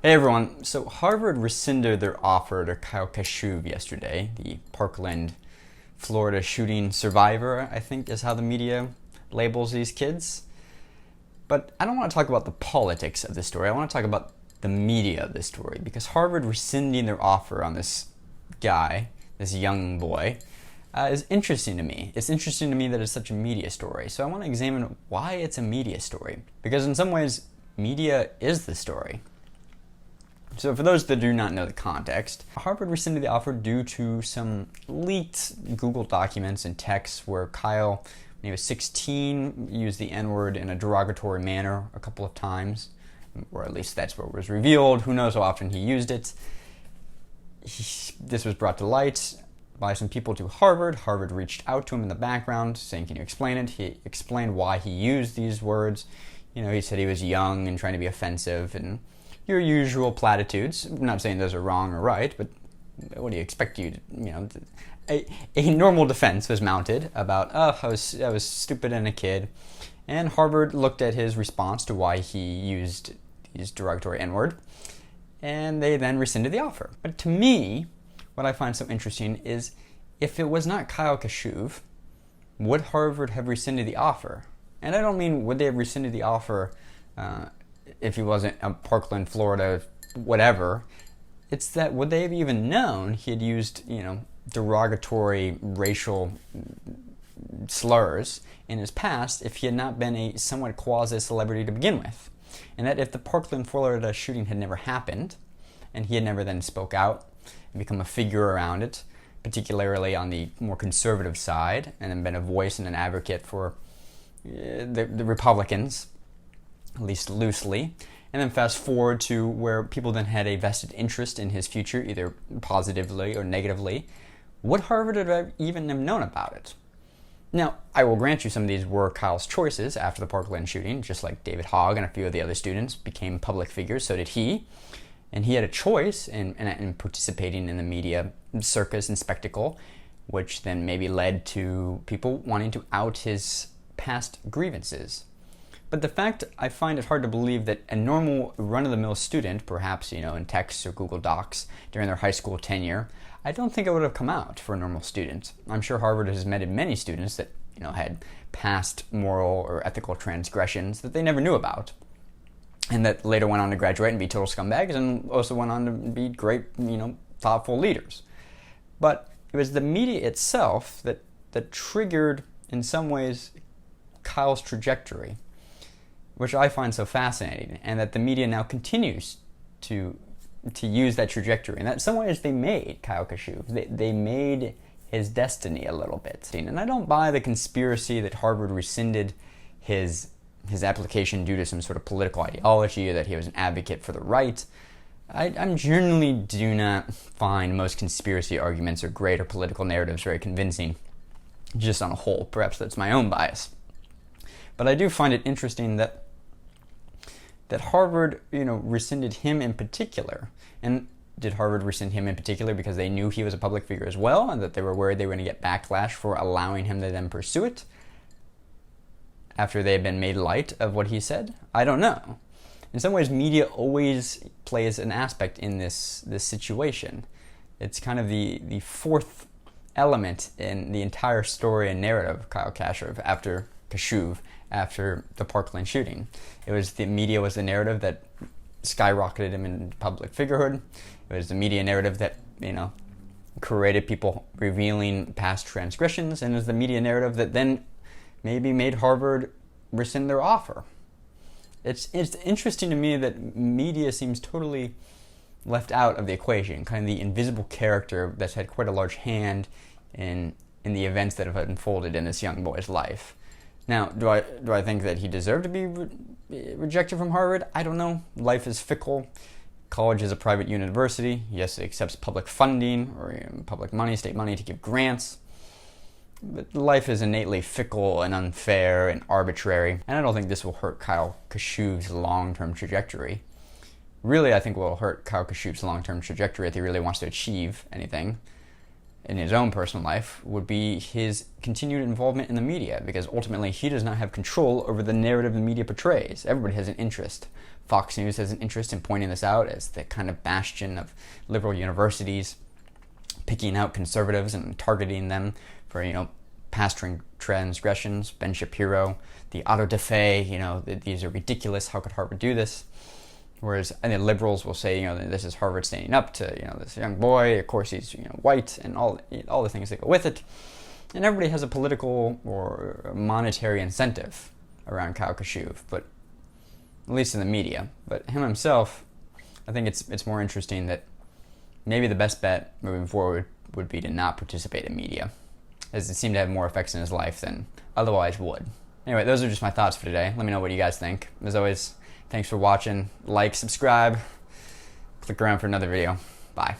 Hey everyone, so Harvard rescinded their offer to Kyle Kashuv yesterday, the Parkland Florida shooting survivor, I think is how the media labels these kids. But I don't want to talk about the politics of this story, I want to talk about the media of this story, because Harvard rescinding their offer on this guy, this young boy, is interesting to me. It's interesting to me that it's such a media story, so I want to examine why it's a media story, because in some ways, media is the story. So for those that do not know the context, Harvard rescinded the offer due to some leaked Google documents and texts where Kyle, when he was 16, used the N-word in a derogatory manner a couple of times, or at least that's what was revealed. Who knows how often he used it. This was brought to light by some people to Harvard. Harvard reached out to him in the background saying, can you explain it? He explained why he used these words. You know, he said he was young and trying to be offensive and your usual platitudes. I'm not saying those are wrong or right, but what do you expect a normal defense was mounted about, I was stupid and a kid. And Harvard looked at his response to why he used his derogatory N-word, and they then rescinded the offer. But to me, what I find so interesting is if it was not Kyle Kashuv, would Harvard have rescinded the offer? And I don't mean would they have rescinded the offer if he wasn't a Parkland, Florida, whatever. It's that would they have even known he had used, derogatory racial slurs in his past if he had not been a somewhat quasi-celebrity to begin with. And that if the Parkland, Florida shooting had never happened, and he had never then spoke out and become a figure around it, particularly on the more conservative side, and then been a voice and an advocate for the Republicans, at least loosely, and then fast forward to where people then had a vested interest in his future, either positively or negatively, would Harvard have even have known about it? Now, I will grant you some of these were Kyle's choices after the Parkland shooting, just like David Hogg and a few of the other students became public figures, so did he. And he had a choice in participating in the media circus and spectacle, which then maybe led to people wanting to out his past grievances. But the fact, I find it hard to believe that a normal run-of-the-mill student, perhaps, in texts or Google Docs during their high school tenure, I don't think it would have come out for a normal student. I'm sure Harvard has met many students that, had past moral or ethical transgressions that they never knew about, and that later went on to graduate and be total scumbags and also went on to be great, thoughtful leaders. But it was the media itself that triggered, in some ways, Kyle's trajectory, which I find so fascinating, and that the media now continues to use that trajectory. And that in some ways they made Kyle Kashuv. They made his destiny a little bit. And I don't buy the conspiracy that Harvard rescinded his application due to some sort of political ideology or that he was an advocate for the right. I generally do not find most conspiracy arguments or greater political narratives very convincing, just on a whole. Perhaps that's my own bias. But I do find it interesting that Harvard, rescinded him in particular. And did Harvard rescind him in particular because they knew he was a public figure as well, and that they were worried they were going to get backlash for allowing him to then pursue it after they had been made light of what he said? I don't know. In some ways, media always plays an aspect in this situation. It's kind of the fourth element in the entire story and narrative of Kyle Kashuv after the Parkland shooting. It was the media was the narrative that skyrocketed him in public figurehood. It was the media narrative that, created people revealing past transgressions, and it was the media narrative that then maybe made Harvard rescind their offer. It's interesting to me that media seems totally left out of the equation, kind of the invisible character that's had quite a large hand in the events that have unfolded in this young boy's life. Now, do I think that he deserved to be rejected from Harvard? I don't know. Life is fickle. College is a private university. Yes, it accepts public funding or public money, state money to give grants. But life is innately fickle and unfair and arbitrary, and I don't think this will hurt Kyle Kashuv's long-term trajectory. Really, I think what will hurt Kyle Kashuv's long-term trajectory if he really wants to achieve anything in his own personal life would be his continued involvement in the media, because ultimately he does not have control over the narrative the media portrays. Everybody has an interest. Fox News has an interest in pointing this out as the kind of bastion of liberal universities, picking out conservatives and targeting them for, past transgressions. Ben Shapiro, the auto da fe, these are ridiculous. How could Harvard do this? Whereas the liberals will say, this is Harvard standing up to, this young boy. Of course, he's, white, and all the things that go with it. And everybody has a political or monetary incentive around Kyle Kashuv, but at least in the media. But him himself, I think it's more interesting that maybe the best bet moving forward would be to not participate in media, as it seemed to have more effects in his life than otherwise would. Anyway, those are just my thoughts for today. Let me know what you guys think. As always, thanks for watching. Like, subscribe, click around for another video. Bye.